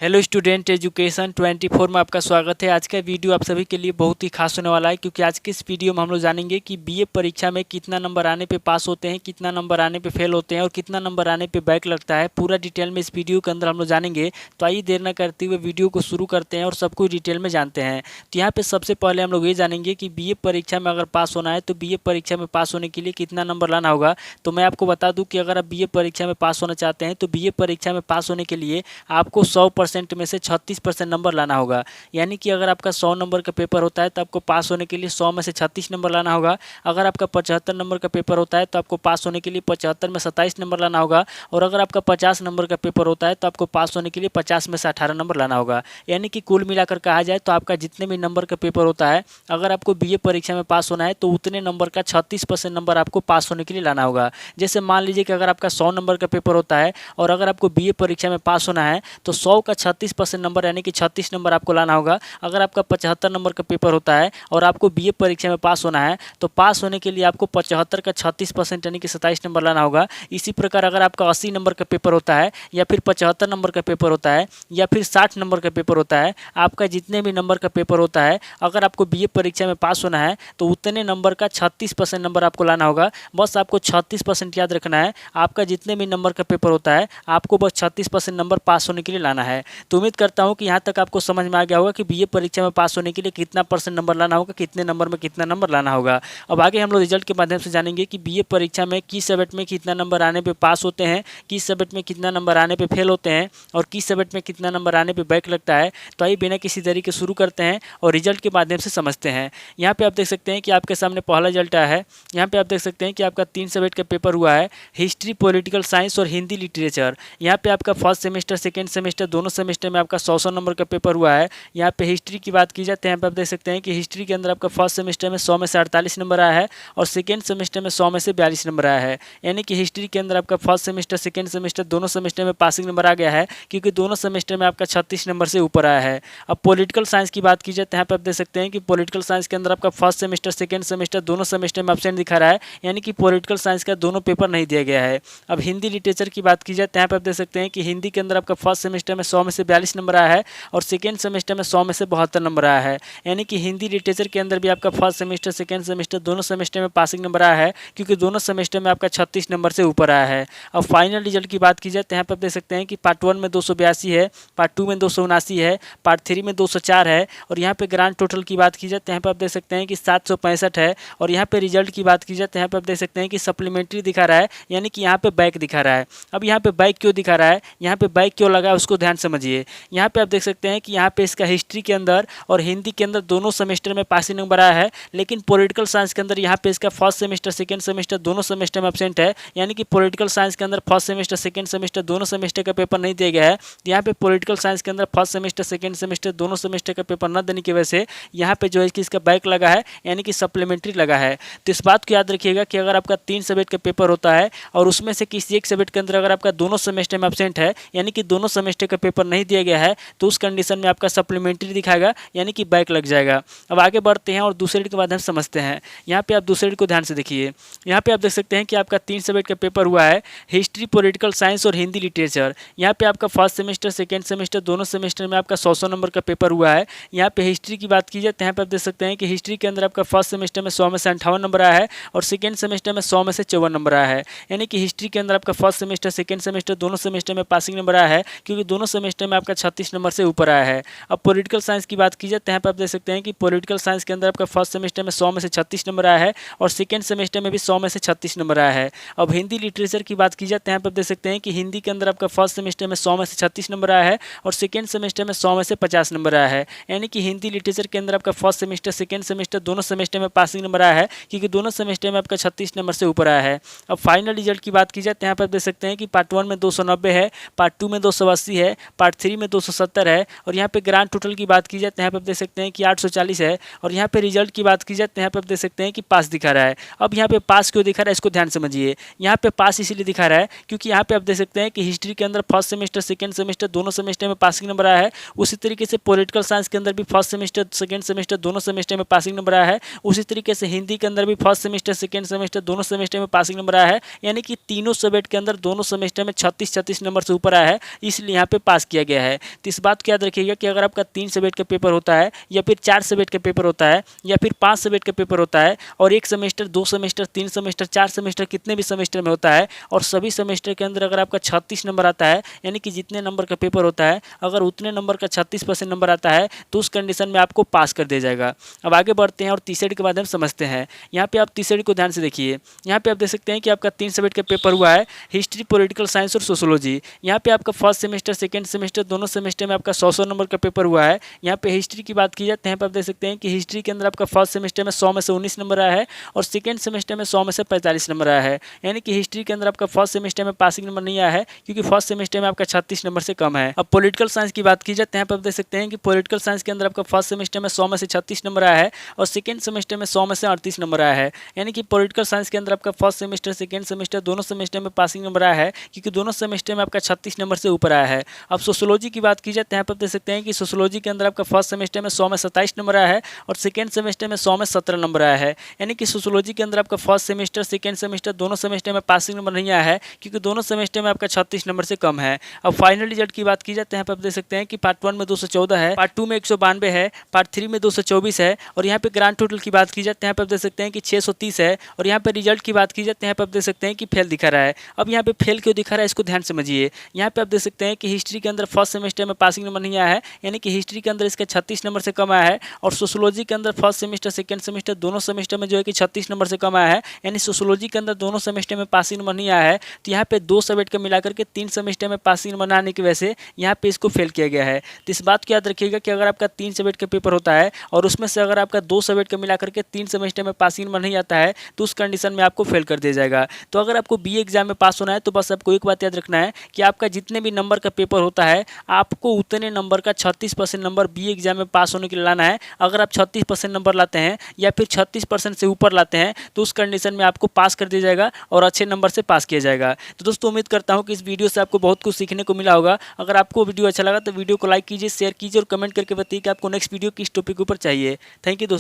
Hello student, education 24 में आपका स्वागत है। आज का वीडियो आप सभी के लिए बहुत ही खास होने वाला है, क्योंकि आज के इस वीडियो में हम लोग जानेंगे कि बीए परीक्षा में कितना नंबर आने पे पास होते हैं, कितना नंबर आने पे फेल होते हैं और कितना नंबर आने पे बैक लगता है। पूरा डिटेल में इस वीडियो के अंदर हम लोग जानेंगे। तो आइए देर न करते हुए वीडियो को शुरू करते हैं और सब कुछ डिटेल में जानते हैं। तो यहाँ पर सबसे पहले हम लोग ये जानेंगे कि बीए परीक्षा में अगर पास होना है तो बीए परीक्षा में पास होने के लिए कितना नंबर लाना होगा। तो मैं आपको बता दूँ कि अगर आप बीए परीक्षा में पास होना चाहते हैं तो बीए परीक्षा में पास होने के लिए आपको 100% में से 36% नंबर लाना होगा। यानी कि अगर आपका 100 नंबर का पेपर होता है तो आपको पास होने के लिए 100 में से 36 नंबर लाना होगा। अगर आपका 75 नंबर का पेपर होता है तो आपको पास होने के लिए 75 में 27 नंबर लाना होगा। और अगर आपका 50 नंबर का पेपर होता है तो आपको पास होने के लिए 50 में से 18 नंबर लाना होगा। यानी कि कुल मिलाकर कहा जाए तो आपका जितने भी नंबर का पेपर होता है, अगर आपको बीए परीक्षा में पास होना है तो उतने नंबर का 36% नंबर आपको पास होने के लिए लाना होगा। जैसे मान लीजिए कि अगर आपका 100 नंबर का पेपर होता है और अगर आपको बीए परीक्षा में पास होना है तो 100 का 36% नंबर यानी कि 36 नंबर आपको लाना होगा। अगर आपका 75 नंबर का पेपर होता है और आपको बीए परीक्षा में पास होना है तो पास होने के लिए आपको 75 का 36% यानी कि 27 नंबर लाना होगा। इसी प्रकार अगर आपका 80 नंबर का पेपर होता है या फिर 75 नंबर का पेपर होता है या फिर 60 नंबर का पेपर होता है, आपका जितने भी नंबर का पेपर होता है, अगर आपको बीए परीक्षा में पास होना है तो उतने नंबर का 36% नंबर आपको लाना होगा। बस आपको 36% याद रखना है। आपका जितने भी नंबर का पेपर होता है आपको बस 36% नंबर पास होने के लिए लाना है। तो उम्मीद करता हूँ कि यहाँ तक आपको समझ में आ गया होगा कि बीए परीक्षा में पास होने के लिए कितना % नंबर लाना होगा, कितने नंबर में कितना नंबर लाना होगा। अब आगे हम लोग रिजल्ट के माध्यम से जानेंगे कि बीए परीक्षा में किस सब्जेक्ट में कितना नंबर आने पे पास होते हैं, किस सब्जेक्ट में कितना नंबर आने पे फेल होते हैं और किस सब्जेक्ट में कितना नंबर आने पे बैक लगता है। तो आइए बिना किसी देरी के शुरू करते हैं और रिजल्ट के माध्यम से समझते हैं। यहाँ पे आप देख सकते हैं कि आपके सामने पहला रिजल्ट आया है। यहाँ पे आप देख सकते हैं कि आपका 3 सब्जेक्ट का पेपर हुआ है, हिस्ट्री, पॉलिटिकल साइंस और हिंदी लिटरेचर। यहाँ पे आपका फर्स्ट सेमेस्टर, सेकेंड सेमेस्टर दोनों सेमेस्टर में आपका 100 नंबर का पेपर हुआ है। यहाँ पे हिस्ट्री की बात की जाए तो यहाँ पे आप देख सकते हैं कि हिस्ट्री के अंदर आपका फर्स्ट सेमेस्टर में 100 में से 48 नंबर आया है और सेकेंड सेमेस्टर में 100 में से 42 नंबर आया है। यानी कि हिस्ट्री के अंदर आपका फर्स्ट सेमेस्टर, सेकेंड सेमेस्टर दोनों सेमेस्टर में पासिंग नंबर आ गया है, क्योंकि दोनों सेमेस्टर में आपका 36 नंबर से ऊपर आया है। अब पॉलिटिकल साइंस की बात की जाए तो यहाँ पे आप देख सकते हैं कि पॉलिटिकल साइंस के अंदर आपका फर्स्ट सेमेस्टर, सेकेंड सेमेस्टर दोनों सेमेस्टर में एब्सेंट दिखा रहा है, यानी कि पॉलिटिकल साइंस का दोनों पेपर नहीं दिया गया है। अब हिंदी लिटरेचर की बात की जाए तो यहाँ पे आप देख सकते हैं कि हिंदी के अंदर आपका फर्स्ट सेमेस्टर में 100 में से 42 नंबर आया है और सेकेंड सेमेस्टर में 100 में से 72 नंबर आया है। यानी कि हिंदी लिटरेचर के अंदर भी आपका फर्स्ट सेमेस्टर, सेकेंड सेमेस्टर दोनों सेमेस्टर में पासिंग नंबर आया है, क्योंकि दोनों सेमेस्टर में आपका 36 नंबर से ऊपर आया है। अब फाइनल रिजल्ट की बात की जाए तो यहाँ पर आप देख सकते हैं कि पार्ट 1 में 282 है, पार्ट 2 में 279 है, पार्ट 3 में 204 है और यहाँ पे ग्रांड टोटल की बात की जाए तो यहाँ पर आप देख सकते हैं कि 765 है। और यहाँ पे रिजल्ट की बात की जाए तो यहाँ पे आप देख सकते हैं कि सप्लीमेंट्री दिखा रहा है, यानी कि यहाँ पे बैक दिखा रहा है। अब यहाँ पे बैक क्यों दिखा रहा है, यहाँ पे बैक क्यों लगा है उसको ध्यान समझिए। यहाँ पे आप देख सकते हैं कि यहाँ पे इसका हिस्ट्री के अंदर और हिंदी के अंदर दोनों सेमेस्टर में पासिंग नंबर आया है, लेकिन पॉलिटिकल साइंस के अंदर यहाँ पे इसका फर्स्ट सेमेस्टर, सेकेंड सेमेस्टर दोनों सेमेस्टर में एब्सेंट है। यानी कि पॉलिटिकल साइंस के अंदर फर्स्ट सेमेस्टर, सेकेंड सेमेस्टर दोनों सेमेस्टर का पेपर नहीं दिया गया है। यहाँ पे पॉलिटिकल साइंस के अंदर फर्स्ट सेमेस्टर, सेकेंड सेमेस्टर दोनों सेमेस्टर का पेपर न देने की वजह से यहाँ पे जो है कि इसका बैक लगा है, यानी कि सप्लीमेंट्री लगा है। तो इस बात को याद रखिएगा कि अगर आपका 3 सब्जेक्ट का पेपर होता है और उसमें से किसी एक सब्जेक्ट के अंदर अगर आपका दोनों सेमेस्टर में एब्सेंट है, यानी कि दोनों सेमेस्टर का पेपर नहीं दिया गया है, तो उस कंडीशन में आपका सप्लीमेंट्री दिखाएगा, यानी कि बैक लग जाएगा। अब आगे बढ़ते हैं और दूसरे के माध्यम से समझते हैं। यहाँ पे आप दूसरे को ध्यान से देखिए। यहाँ पे आप देख सकते हैं कि आपका 3 सब्जेक्ट का पेपर हुआ है, हिस्ट्री, पॉलिटिकल साइंस और हिंदी लिटरेचर। यहाँ पे आपका फर्स्ट सेमेस्टर, सेकेंड सेमेस्टर दोनों सेमेस्टर में आपका 100 नंबर का पेपर हुआ है। यहाँ पे हिस्ट्री की बात की जाए तो यहाँ पे आप देख सकते हैं कि हिस्ट्री के अंदर आपका फर्स्ट सेमेस्टर में 100 में से 58 नंबर आया है और सेकेंड सेमेस्टर में 100 में से 54 नंबर आया है। यानी कि हिस्ट्री के अंदर आपका फर्स्ट सेमेस्टर, सेकेंड सेमेस्टर दोनों सेमेस्टर में पासिंग नंबर आया है, क्योंकि दोनों सेमेस्टर में आपका 36 नंबर से ऊपर आया है। अब पॉलिटिकल साइंस की बात की जाए तो यहाँ पे आप देख सकते हैं कि पॉलिटिकल साइंस के अंदर आपका फर्स्ट सेमेस्टर में 100 में से 36 नंबर आया है और सेकेंड सेमेस्टर में भी 100 में से 36 नंबर आया है। अब हिंदी लिटरेचर की बात की जाए तो यहाँ पे आप देख सकते हैं कि हिंदी के अंदर आपका फर्स्ट सेमेस्टर में 100 में से 36 नंबर आया है और सेकेंड सेमेस्टर में 100 में से 50 नंबर आया है। यानी कि हिंदी लिटरेचर के अंदर आपका फर्स्ट सेमेस्टर, सेकेंड सेमेस्टर दोनों सेमेस्टर में पासिंग नंबर आया है, क्योंकि दोनों सेमेस्टर में आपका 36 नंबर से ऊपर आया है। अब फाइनल रिजल्ट की बात की जाए तो यहाँ पर आप देख सकते हैं कि पार्ट 1 में 290 है, पार्ट 2 में 280 है, पार्ट 3 में 270 है और यहाँ पे ग्रांड टोटल की बात की जाए तो यहाँ पे आप देख सकते हैं कि 840 है। और यहाँ पे रिजल्ट की बात की जाए तो यहाँ पे आप देख सकते हैं कि पास दिखा रहा है। अब यहाँ पे पास क्यों दिखा रहा है इसको ध्यान समझिए। यहाँ पे पास इसीलिए दिखा रहा है क्योंकि यहाँ पे आप देख सकते हैं कि हिस्ट्री के अंदर फर्स्ट सेमेस्टर, सेकेंड सेमेस्टर दोनों सेमेस्टर में पासिंग नंबर आया है। उसी तरीके से पॉलिटिकल साइंस के अंदर भी फर्स्ट सेमेस्टर, सेकेंड सेमेस्टर दोनों सेमेस्टर में पासिंग नंबर आया है। उसी तरीके से हिंदी के अंदर भी फर्स्ट सेमेस्टर, सेकेंड सेमेस्टर दोनों सेमेस्टर में पासिंग नंबर आया है। यानी कि तीनों सब्जेक्ट के अंदर दोनों सेमेस्टर में 36 नंबर से ऊपर आया है, इसलिए यहाँ पे पास किया गया है। तो इस बात को याद रखिएगा कि अगर आपका 3 सब्जेक्ट का पेपर होता है या फिर 4 सब्जेक्ट का पेपर होता है या फिर 5 सब्जेक्ट का पेपर होता है और 1 सेमेस्टर, 2 सेमेस्टर, 3 सेमेस्टर, 4 सेमेस्टर, कितने भी सेमेस्टर में होता है और सभी सेमेस्टर के अंदर अगर आपका 36 नंबर आता है, यानी कि जितने नंबर का पेपर होता है अगर उतने नंबर का 36% नंबर आता है तो उस कंडीशन में आपको पास कर दिया जाएगा। अब आगे बढ़ते हैं और तीसरे के बाद हम समझते हैं। यहाँ पे आप तीसरे को ध्यान से देखिए। यहाँ पे आप देख सकते हैं कि आपका 3 सब्जेक्ट का पेपर हुआ है, हिस्ट्री, पॉलिटिकल साइंस और सोशोलॉजी। यहाँ पे आपका फर्स्ट सेमेस्टर, सेकंड सेमेस्टर दोनों सेमेस्टर में आपका 100 नंबर का पेपर हुआ है। यहाँ पे हिस्ट्री की बात की जाए तो यहाँ पे आप देख सकते हैं कि हिस्ट्री के अंदर आपका फर्स्ट सेमेस्टर में 100 में से 19 नंबर आया है और सेकंड सेमेस्टर में 100 में से 45 नंबर आया है। यानी कि हिस्ट्री के अंदर आपका फर्स्ट सेमेस्टर में पासिंग नंबर नहीं आया है क्योंकि फर्स्ट सेमेस्टर में आपका 36 नंबर से कम है। अब पॉलिटिकल साइंस की बात की जाए तो यहाँ पे आप देख सकते हैं कि पॉलिटिकल साइंस के अंदर आपका फर्स्ट सेमेस्टर में 100 में से 36 नंबर आया है और सेकंड सेमेस्टर में 100 में से 38 नंबर आया है। यानी कि पॉलिटिकल साइंस के अंदर आपका फर्स्ट सेमेस्टर, सेकंड सेमेस्टर दोनों सेमेस्टर में पासिंग नंबर आया है क्योंकि दोनों सेमेस्टर में आपका 36 नंबर से ऊपर आया है। अब सोशोलॉजी की बात की जाए तो यहाँ पर देख सकते हैं कि सोशोलॉजी के अंदर आपका फर्स्ट सेमेस्टर में 100 में 27 नंबर आया है और सेकंड सेमेस्टर में 100 में 17 नंबर आया है। यानी कि सोशोलॉजी के अंदर आपका फर्स्ट सेमेस्टर, सेकंड सेमेस्टर दोनों सेमेस्टर में पासिंग नंबर नहीं आया है क्योंकि दोनों सेमेस्टर में आपका 36 नंबर से कम है। अब फाइनल रिजल्ट की बात की जाए तो यहाँ पर आप देख सकते हैं कि पार्ट 1 में 214 है, पार्ट 2 में 192 है, पार्ट 3 में 224 है और यहाँ पे ग्रांड टोटल की बात की जाए तो यहाँ पर आप देख सकते हैं कि 630 है और यहाँ पे रिजल्ट की बात की जाए तो यहाँ पे आप देख सकते हैं कि फेल दिखा रहा है। अब यहाँ पे फेल क्यों दिखा रहा है इसको ध्यान समझिए। यहाँ पे आप देख सकते हैं कि हिस्ट्री के अंदर फर्स्ट सेमेस्टर में पासिंग नंबर नहीं आया है, यानी कि हिस्ट्री के अंदर इसका 36 नंबर से कम आया है और सोशोलॉजी के अंदर फर्स्ट सेमेस्टर, सेकंड सेमेस्टर दोनों सेमेस्टर में जो है कि 36 नंबर से कम आया है, यानी सोशोलॉजी के अंदर दोनों सेमेस्टर में पासिंग नंबर नहीं आया है। तो यहाँ पे 2 सब्जेक्ट का मिलाकर के 3 सेमेस्टर में पासिंग नंबर आने की वजह से यहाँ पे इसको फेल किया गया है। तो इस बात को याद रखिएगा कि अगर आपका 3 सब्जेक्ट का पेपर होता है और उसमें से अगर आपका 2 सब्जेक्ट का मिलाकर के 3 सेमेस्टर में पासिंग नंबर नहीं आता है तो उस कंडीशन में आपको फेल कर दिया जाएगा। तो अगर आपको बीए एग्जाम में पास होना है तो बस आपको एक बात याद रखना है कि आपका जितने भी नंबर का पेपर होता है आपको उतने नंबर का 36% नंबर बीए एग्जाम में पास होने के लिए लाना है। अगर आप 36% नंबर लाते हैं या फिर 36% से ऊपर लाते हैं तो उस कंडीशन में आपको पास कर दिया जाएगा और अच्छे नंबर से पास किया जाएगा। तो दोस्तों उम्मीद करता हूँ कि इस वीडियो से आपको बहुत कुछ सीखने को मिला होगा। अगर आपको वीडियो अच्छा लगा तो वीडियो को लाइक कीजिए, शेयर कीजिए और कमेंट करके बताइए कि आपको नेक्स्ट वीडियो किस टॉपिक के ऊपर चाहिए। थैंक यू दोस्तों।